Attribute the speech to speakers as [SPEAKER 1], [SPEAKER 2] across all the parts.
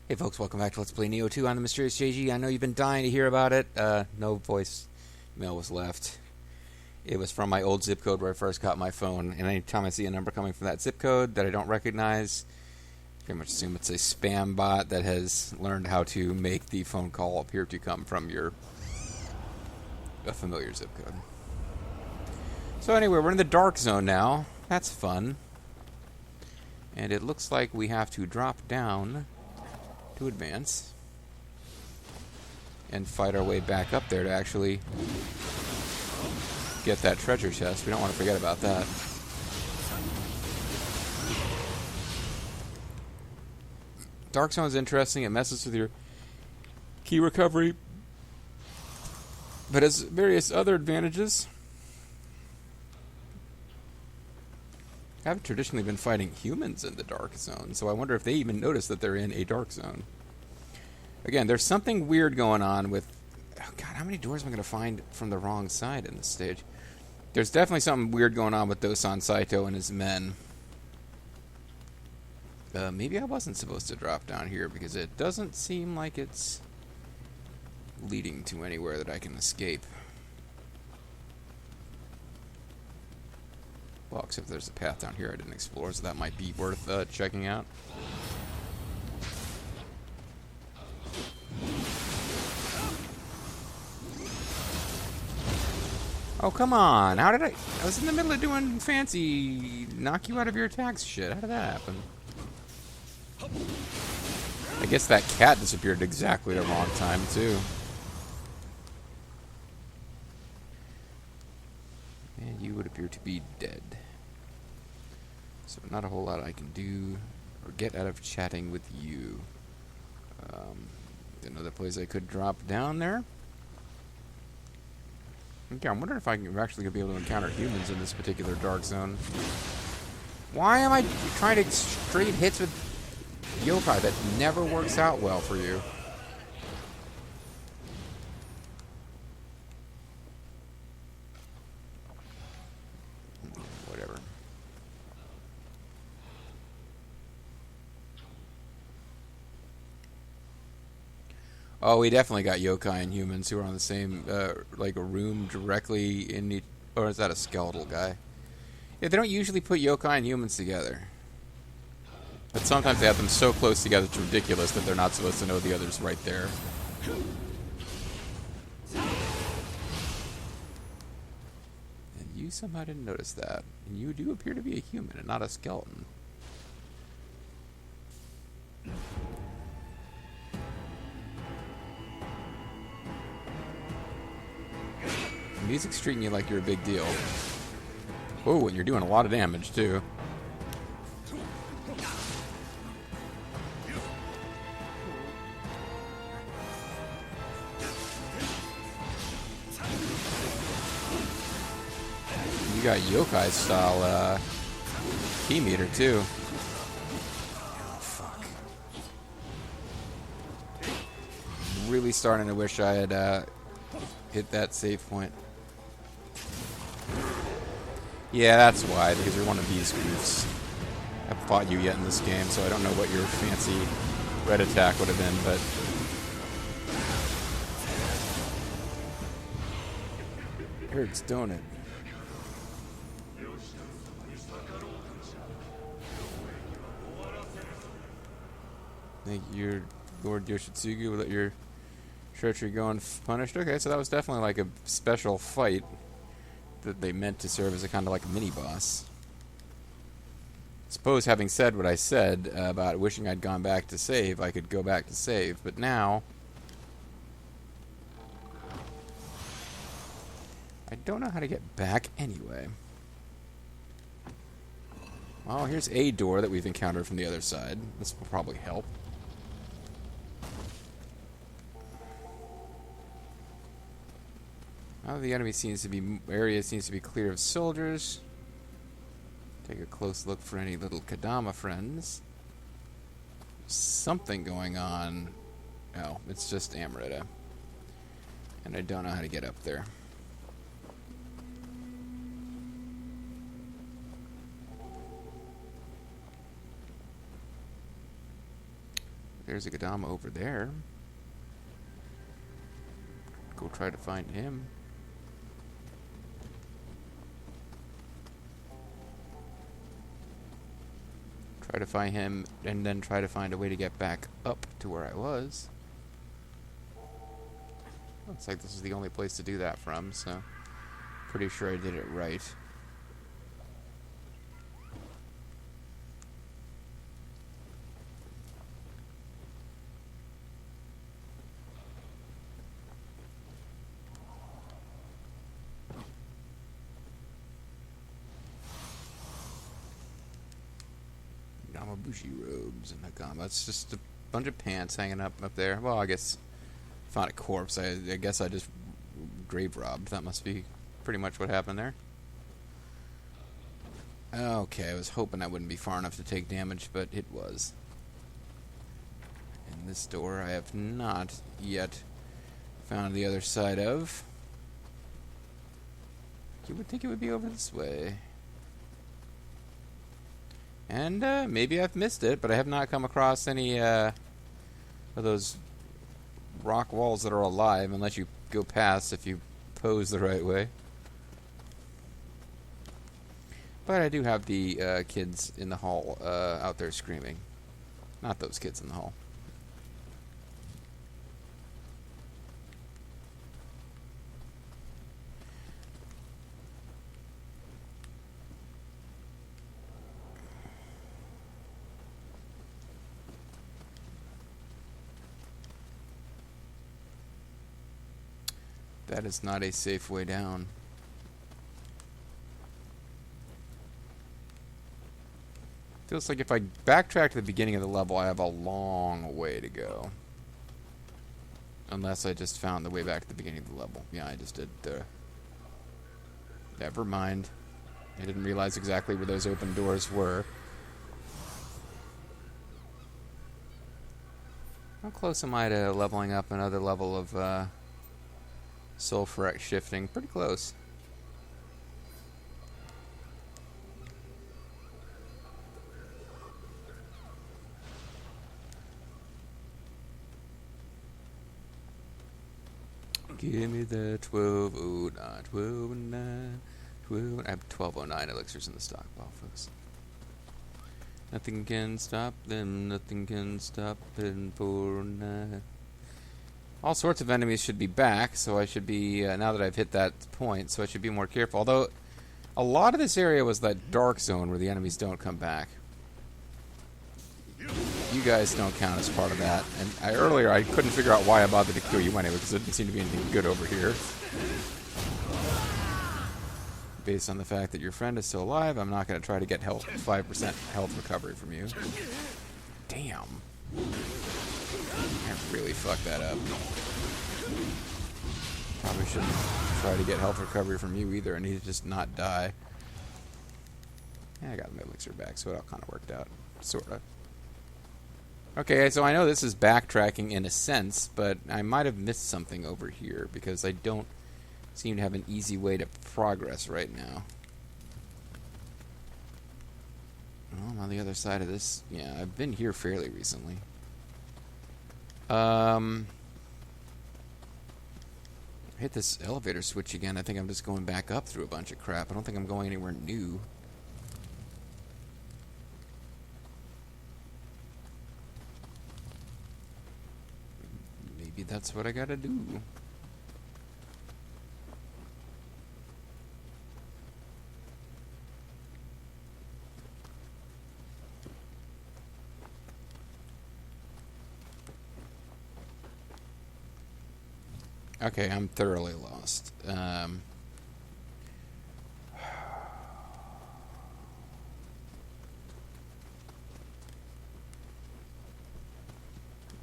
[SPEAKER 1] Hey folks, welcome back to Let's Play Nioh 2 on the Mysterious JG. I know you've been dying to hear about it. No voice mail was left. It was from my old zip code where I first got my phone, and anytime I see a number coming from that zip code that I don't recognize, I pretty much assume it's a spam bot that has learned how to make the phone call appear to come from a familiar zip code. So anyway, we're in the dark zone now. That's fun. And it looks like we have to drop down to advance and fight our way back up there to actually get that treasure chest. We don't want to forget about that. Dark Zone is interesting. It messes with your key recovery, but has various other advantages. I haven't traditionally been fighting humans in the Dark Zone, so I wonder if they even notice that they're in a Dark Zone. Again, there's something weird going on with... Oh God, how many doors am I going to find from the wrong side in this stage? There's definitely something weird going on with Dosan Saito and his men. Maybe I wasn't supposed to drop down here, because it doesn't seem like it's leading to anywhere that I can escape. Well, except there's a path down here I didn't explore, so that might be worth checking out. Oh, come on. How did I was in the middle of doing fancy knock you out of your attacks shit. How did that happen? I guess that cat disappeared at exactly the wrong time, too. And you would appear to be dead. So not a whole lot I can do or get out of chatting with you. Another place I could drop down there. Okay, I'm wondering if I'm actually going to be able to encounter humans in this particular Dark Zone. Why am I trying to straight hits with yokai? That never works out well for you. Whatever. Oh, we definitely got yokai and humans who are on the same, like a room directly in the... Or is that a skeletal guy? Yeah, they don't usually put yokai and humans together. But sometimes they have them so close together it's ridiculous that they're not supposed to know the other's right there. And you somehow didn't notice that. And you do appear to be a human and not a skeleton. The music's treating you like you're a big deal. Oh, and you're doing a lot of damage, too. You got yokai style key meter too. Oh fuck! Really starting to wish I had hit that save point. Yeah, that's why, because you're one of these goofs. I haven't fought you yet in this game, so I don't know what your fancy red attack would have been, but hurts, don't it? Think your Lord Yoshitsugu will let your treachery go unpunished? Okay, so that was definitely like a special fight that they meant to serve as a kind of like a mini-boss. Suppose having said what I said about wishing I'd gone back to save, I could go back to save, but now I don't know how to get back anyway. Well, here's a door that we've encountered from the other side. This will probably help. Well, the enemy area seems to be clear of soldiers. Take a close look for any little Kadama friends. Something going on. Oh, it's just Amrita. And I don't know how to get up there. there's a Godama over there. Go try to find him. Try to find him, and then try to find a way to get back up to where I was. Looks like this is the only place to do that from, so pretty sure I did it right. Yamabushi robes and Nakama. It's just a bunch of pants hanging up there. Well, I guess found a corpse. I guess I just grave robbed. That must be pretty much what happened there. Okay, I was hoping I wouldn't be far enough to take damage, but it was. And this door I have not yet found the other side of. You would think it would be over this way. And maybe I've missed it, but I have not come across any of those rock walls that are alive, unless you go past if you pose the right way. But I do have the kids in the hall out there screaming. Not those kids in the hall. That is not a safe way down. Feels like if I backtrack to the beginning of the level, I have a long way to go. Unless I just found the way back to the beginning of the level. Yeah, I just did. Never mind. I didn't realize exactly where those open doors were. How close am I to leveling up another level of sulfuric shifting? Pretty close. Give me the 1209, 1209, 12. I have 1209 elixirs in the stockpile, folks. Nothing can stop them, nothing can stop them for now. All sorts of enemies should be back, so I should be, now that I've hit that point, so I should be more careful. Although, a lot of this area was that dark zone where the enemies don't come back. You guys don't count as part of that. And earlier I couldn't figure out why I bothered to kill you anyway, because there didn't seem to be anything good over here. Based on the fact that your friend is still alive, I'm not going to try to get 5% health recovery from you. Damn. I really fucked that up. Probably shouldn't try to get health recovery from you either. I need to just not die. Yeah, I got my elixir back, so it all kind of worked out. Sorta. Okay, so I know this is backtracking in a sense, but I might have missed something over here because I don't seem to have an easy way to progress right now. Well, I'm on the other side of this. Yeah, I've been here fairly recently. Hit this elevator switch again. I think I'm just going back up through a bunch of crap. I don't think I'm going anywhere new. Maybe that's what I gotta do. Okay, I'm thoroughly lost.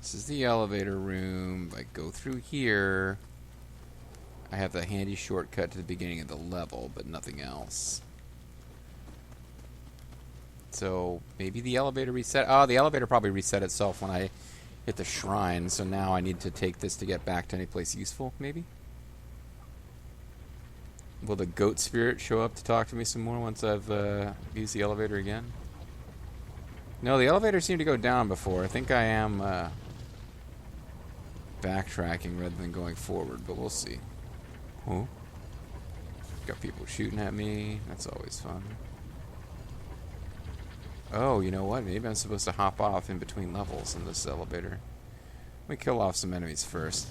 [SPEAKER 1] This is the elevator room. I go through here. I have the handy shortcut to the beginning of the level, but nothing else. So maybe the elevator reset. Oh, the elevator probably reset itself when I hit the shrine, so now I need to take this to get back to any place useful, maybe? Will the goat spirit show up to talk to me some more once I've used the elevator again? No, the elevator seemed to go down before. I think I am backtracking rather than going forward, but we'll see. Oh. Got people shooting at me. That's always fun. Oh, you know what? Maybe I'm supposed to hop off in between levels in this elevator. Let me kill off some enemies first.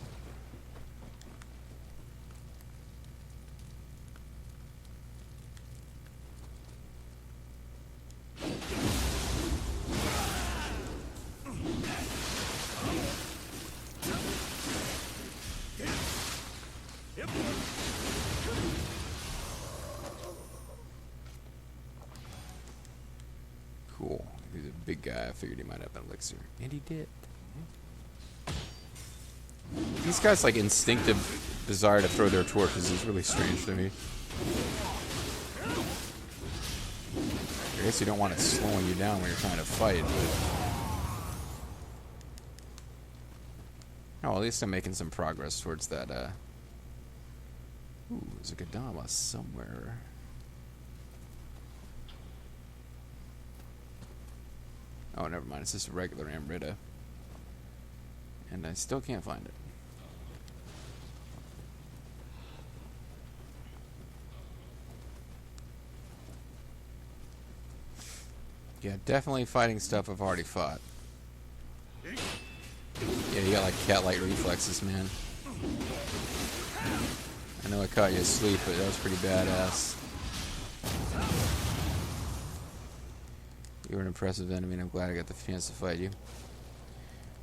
[SPEAKER 1] Cool. He's a big guy. I figured he might have an elixir. And he did. These guys' like instinctive desire to throw their torches is really strange to me. I guess you don't want it slowing you down when you're trying to fight, but... Oh, at least I'm making some progress towards that, Ooh, there's a Kodama somewhere. Oh, never mind. It's just a regular Amrita. And I still can't find it. Yeah, definitely fighting stuff I've already fought. Yeah, you got like cat-like reflexes, man. I know I caught you asleep, but that was pretty badass. You were an impressive enemy, and I'm glad I got the chance to fight you.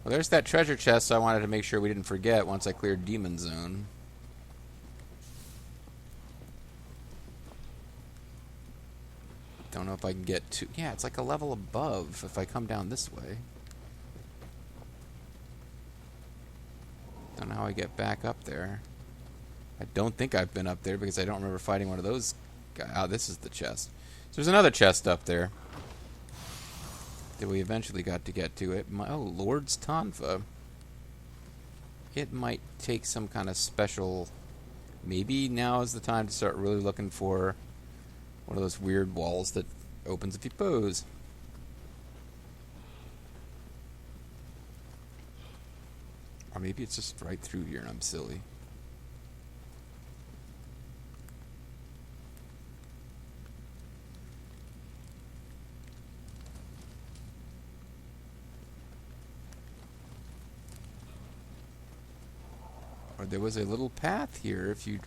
[SPEAKER 1] Well, there's that treasure chest I wanted to make sure we didn't forget once I cleared Demon Zone. Don't know if I can get to... Yeah, it's like a level above if I come down this way. Don't know how I get back up there. I don't think I've been up there because I don't remember fighting one of those guys. Oh, this is the chest. So there's another chest up there that we eventually got to get to. Oh, Lord's Tonfa. It might take some kind of special... Maybe now is the time to start really looking for one of those weird walls that opens if you pose. Or maybe it's just right through here and I'm silly. Or there was a little path here if you...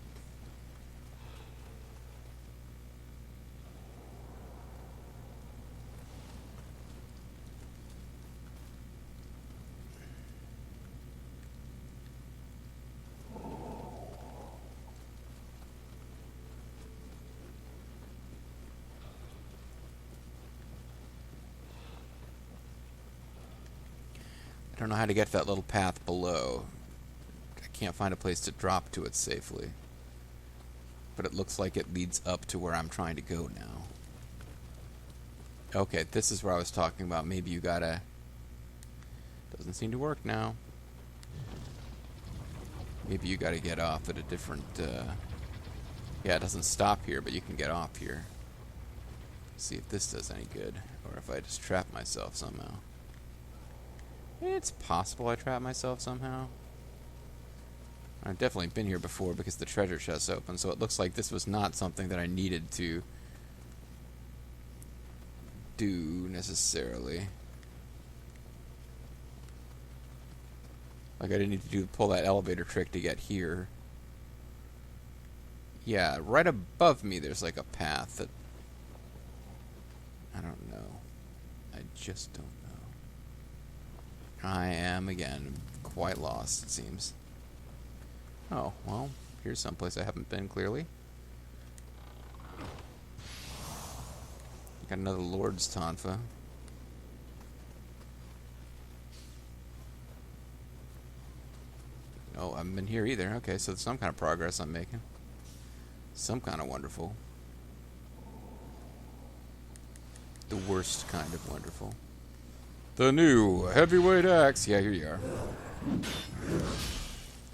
[SPEAKER 1] I don't know how to get to that little path below. I can't find a place to drop to it safely. But it looks like it leads up to where I'm trying to go now. Okay, this is where I was talking about. Maybe you gotta... Doesn't seem to work now. Maybe you gotta get off at a different... Yeah, it doesn't stop here, but you can get off here. See if this does any good. Or if I just trap myself somehow. It's possible I trap myself somehow. I've definitely been here before because the treasure chest's open, so it looks like this was not something that I needed to do necessarily. Like I didn't need to pull that elevator trick to get here. Yeah, right above me there's like a path that... I don't know. I just don't know. I am, again, quite lost, it seems. Oh, well, here's someplace I haven't been, clearly. Got another Lord's Tonfa. Oh, I haven't been here either. Okay, so some kind of progress I'm making. Some kind of wonderful. The worst kind of wonderful. The new heavyweight axe. Yeah, here you are.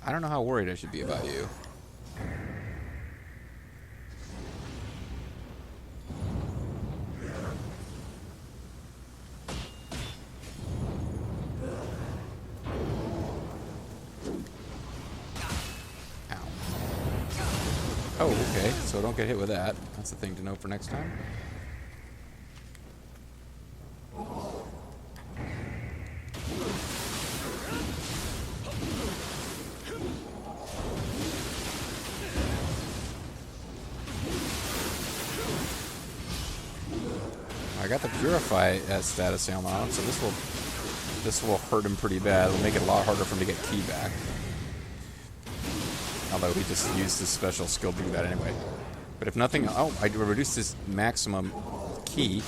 [SPEAKER 1] I don't know how worried I should be about you. Oh, okay. So don't get hit with that. That's the thing to know for next time. I got the Purify status ailment on him, so this will hurt him pretty bad. It'll make it a lot harder for him to get ki back. Although he just used his special skill to do that anyway. But if nothing... Oh, I reduced his maximum ki.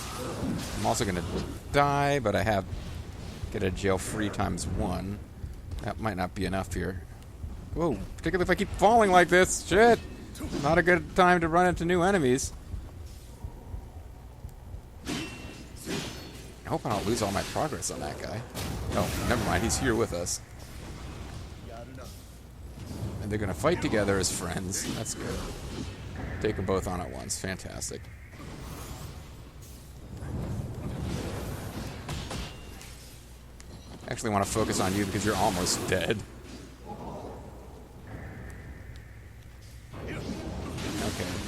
[SPEAKER 1] I'm also going to die, but I have... Get a jail free ×1. That might not be enough here. Whoa, particularly if I keep falling like this. Shit! Not a good time to run into new enemies. I hope I don't lose all my progress on that guy. Oh, never mind. He's here with us. And they're going to fight together as friends. That's good. Take them both on at once. Fantastic. I actually want to focus on you because you're almost dead. Okay,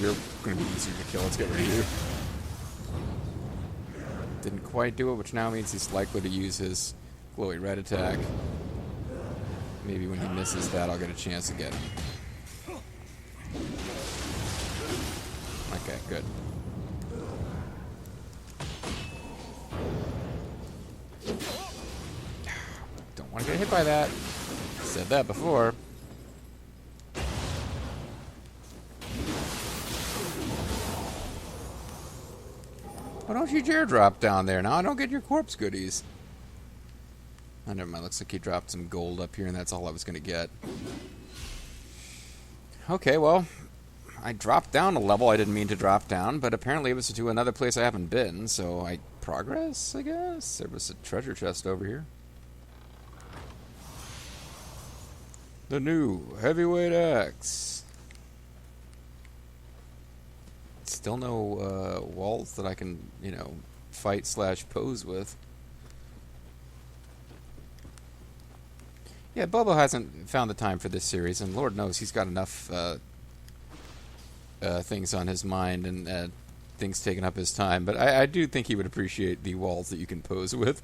[SPEAKER 1] you're going to be easier to kill. Let's get rid of you. Didn't quite do it, which now means he's likely to use his glowy red attack. Maybe when he misses that, I'll get a chance to get him. Okay, good. Don't want to get hit by that. Said that before. Why don't you dare drop down there? Now I don't get your corpse goodies. Oh, never mind. Looks like he dropped some gold up here, and that's all I was going to get. Okay, well, I dropped down a level I didn't mean to drop down, but apparently it was to another place I haven't been, so I progress, I guess? There was a treasure chest over here. The new heavyweight axe. Still no walls that I can, you know, fight/pose with. Yeah, Bobo hasn't found the time for this series, and Lord knows he's got enough things on his mind and things taking up his time. But I do think he would appreciate the walls that you can pose with.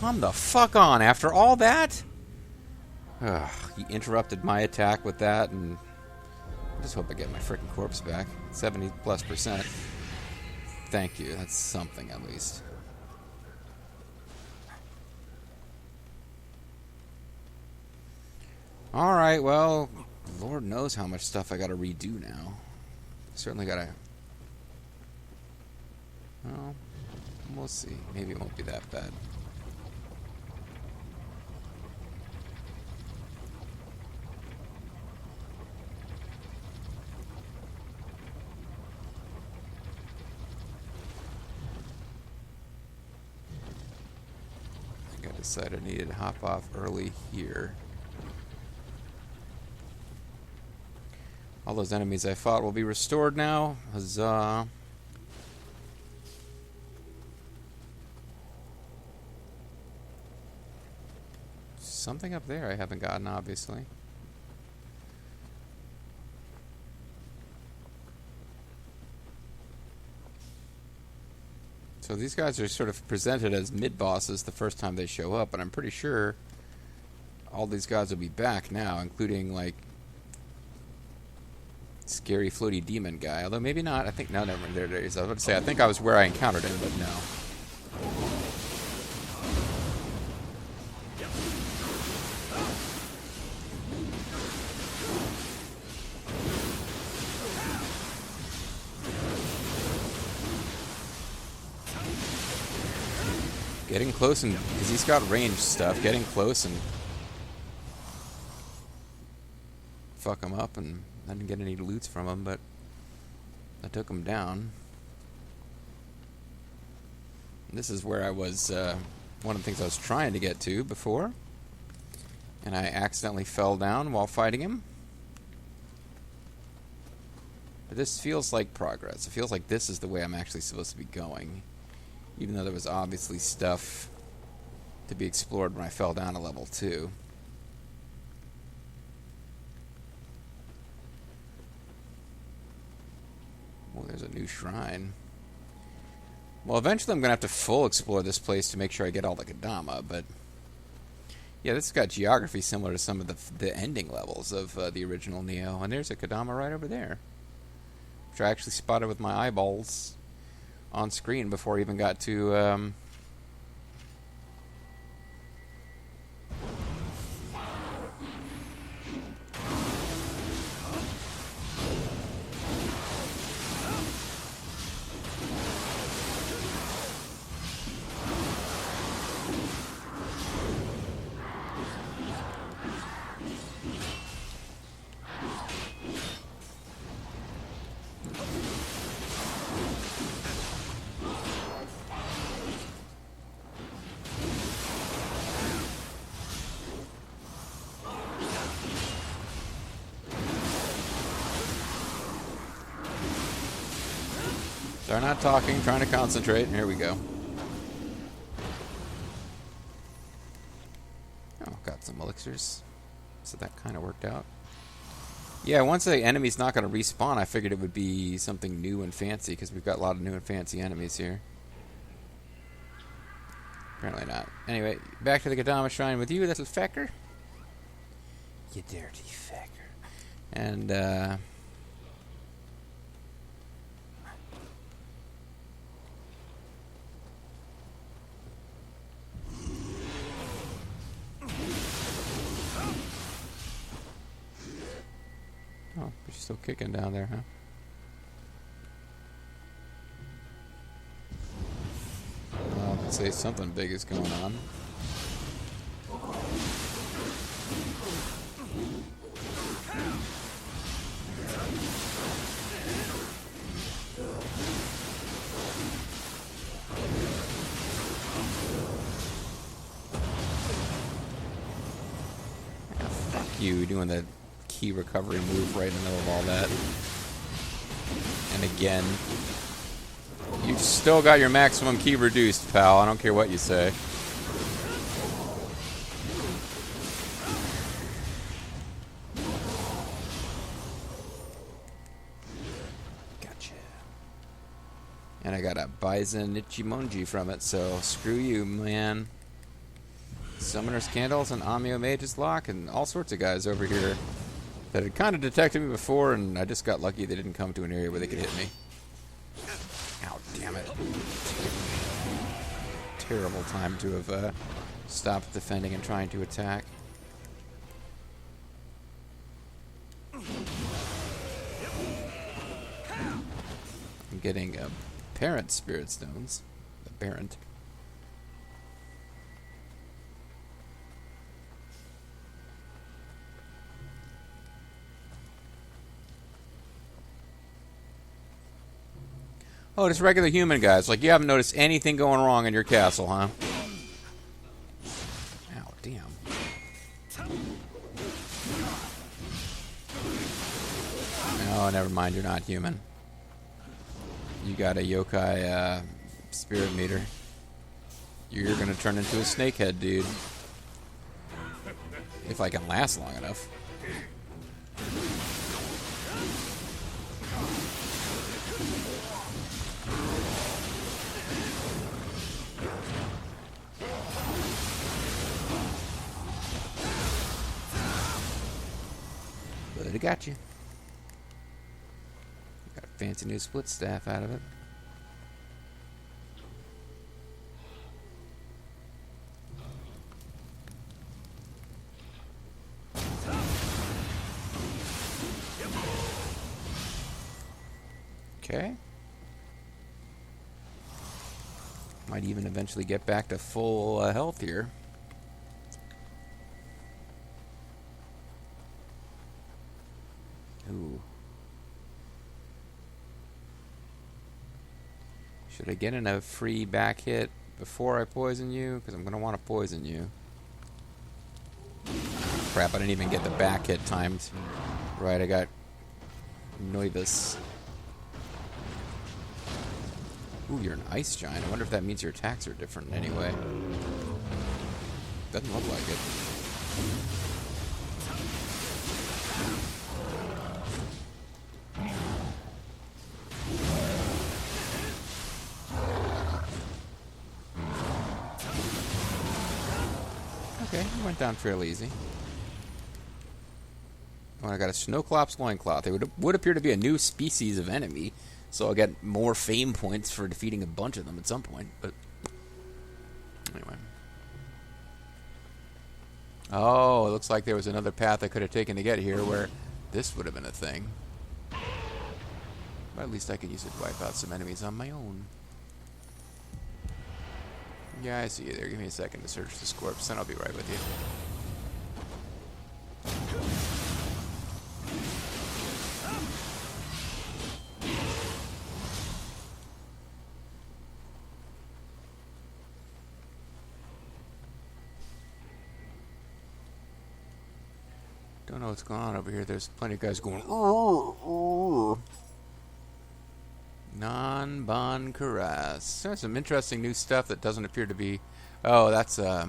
[SPEAKER 1] Come the fuck on, after all that? Ugh, he interrupted my attack with that, and I just hope I get my frickin' corpse back. 70+%. Thank you, that's something at least. Alright, well, Lord knows how much stuff I gotta redo now. Certainly gotta... Well, we'll see. Maybe it won't be that bad. I decided I needed to hop off early here. All those enemies I fought will be restored now. Huzzah. Something up there I haven't gotten, obviously. So these guys are sort of presented as mid-bosses the first time they show up, but I'm pretty sure all these guys will be back now, including, like, scary floaty demon guy. Although maybe not. I think... No, never mind. There it is. I was about to say, I think I was where I encountered him, but no. Getting close, and because he's got ranged stuff, getting close and fuck him up and I didn't get any loots from him, but I took him down. This is where I was, one of the things I was trying to get to before. And I accidentally fell down while fighting him. But this feels like progress. It feels like this is the way I'm actually supposed to be going. Even though there was obviously stuff to be explored when I fell down to level 2. Oh, there's a new shrine. Well, eventually I'm going to have to full explore this place to make sure I get all the Kodama, but... yeah, this has got geography similar to some of the ending levels of the original Nioh. And there's a Kodama right over there, which I actually spotted with my eyeballs on screen before I even got to... They're not talking, trying to concentrate. Here we go. Oh, got some elixirs. So that kind of worked out. Yeah, once the enemy's not going to respawn, I figured it would be something new and fancy, because we've got a lot of new and fancy enemies here. Apparently not. Anyway, back to the Kodama Shrine with you, little fecker. You dirty fecker. And, oh, but she's still kicking down there, huh? Well, I'd say something big is going on. Ah, fuck you, doing the key recovery move right in the middle of all that. And again, you've still got your maximum key reduced, pal. I don't care what you say. Gotcha. And I got a Bison Ichimonji from it, so screw you, man. Summoner's Candles and Amio Mage's Lock and all sorts of guys over here that had kind of detected me before, and I just got lucky they didn't come to an area where they could hit me. Ow, damn it. Terrible time to have stopped defending and trying to attack. I'm getting Parent Spirit Stones. Parent. Oh, just regular human guys. Like, you haven't noticed anything going wrong in your castle, huh? Ow, damn. Oh, never mind. You're not human. You got a yokai spirit meter. You're gonna turn into a snakehead, dude. If I can last long enough. But it got you. Got a fancy new split staff out of it. Okay. Might even eventually get back to full health here. Ooh. Should I get in a free back hit before I poison you? Because I'm going to want to poison you. Crap, I didn't even get the back hit timed. Right, I got Noibus. Ooh, you're an ice giant. I wonder if that means your attacks are different in any way. Doesn't look like it. Okay, it went down fairly easy. Oh, I got a Snowclops loincloth. It would appear to be a new species of enemy, so I'll get more fame points for defeating a bunch of them at some point. But anyway. Oh, it looks like there was another path I could have taken to get here where this would have been a thing. But at least I could use it to wipe out some enemies on my own. Yeah, I see you there. Give me a second to search this corpse, then I'll be right with you. Don't know what's going on over here. There's plenty of guys going. Non-Bon Caress. There's some interesting new stuff that doesn't appear to be. Oh, that's never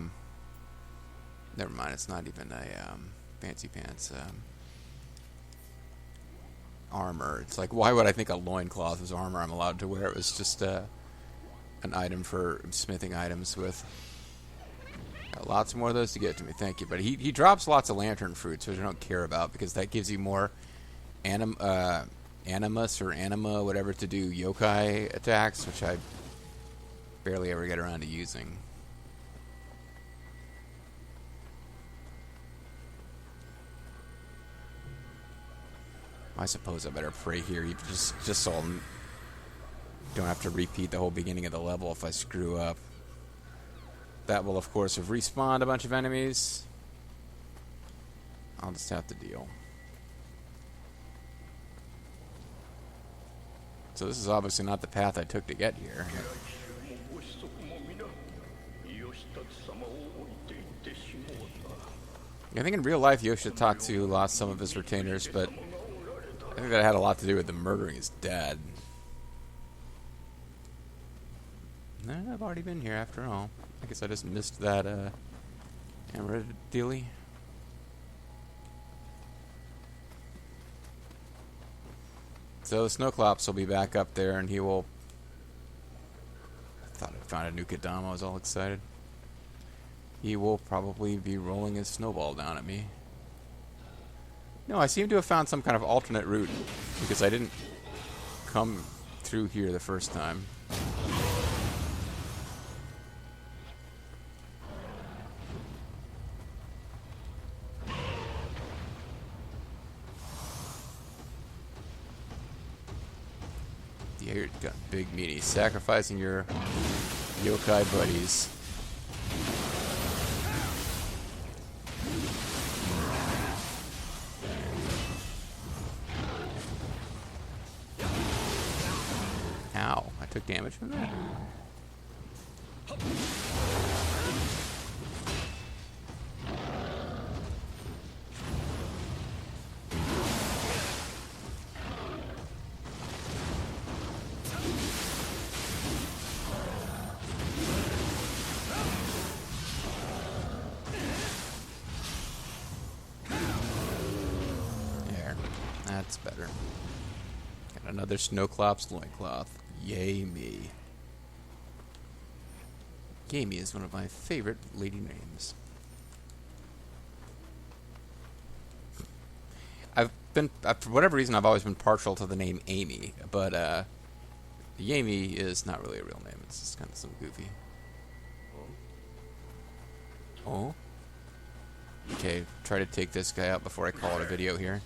[SPEAKER 1] mind. It's not even a fancy pants armor. It's like, why would I think a loincloth is armor I'm allowed to wear? It was just an item for smithing items with. Got lots more of those to get to me. Thank you. But he drops lots of lantern fruits, which I don't care about because that gives you more animus or anima, whatever, to do yokai attacks, which I barely ever get around to using. I suppose I better pray here, just so I don't have to repeat the whole beginning of the level if I screw up. That will, of course, have respawned a bunch of enemies. I'll just have to deal. So this is obviously not the path I took to get here. I think in real life Yoshitatsu lost some of his retainers, but I think that had a lot to do with him murdering his dad. Nah, I've already been here after all. I guess I just missed that Emerald dealie. So the Snowclops will be back up there, and he will. I thought I found a new Kadama. I was all excited. He will probably be rolling his snowball down at me. No, I seem to have found some kind of alternate route because I didn't come through here the first time. You're got big meaty. Sacrificing your yokai buddies. Ow. I took damage from that. That's better. Got another Snowclops loincloth. Yay me. Gamey is one of my favorite lady names. For whatever reason, I've always been partial to the name Amy, but Yami is not really a real name. It's just kind of some goofy. Oh? Okay, try to take this guy out before I call it a video here.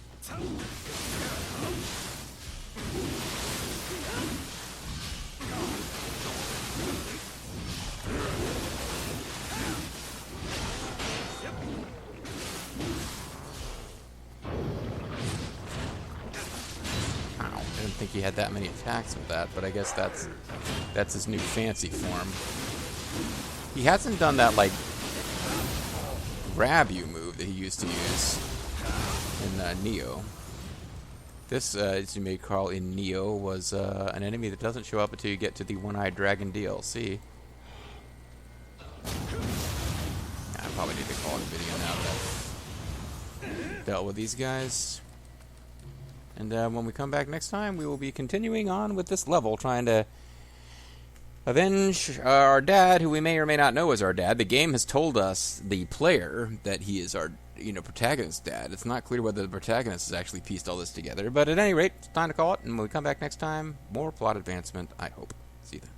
[SPEAKER 1] think he had that many attacks with that, but I guess that's his new fancy form. He hasn't done that, like, grab you move that he used to use in Nioh. This, as you may recall in Nioh, was an enemy that doesn't show up until you get to the One-Eyed Dragon DLC. I probably need to call it a video now that I've dealt with these guys. And when we come back next time, we will be continuing on with this level, trying to avenge our dad, who we may or may not know is our dad. The game has told us, the player, that he is our, protagonist's dad. It's not clear whether the protagonist has actually pieced all this together. But at any rate, it's time to call it. And when we come back next time, more plot advancement, I hope. See you then.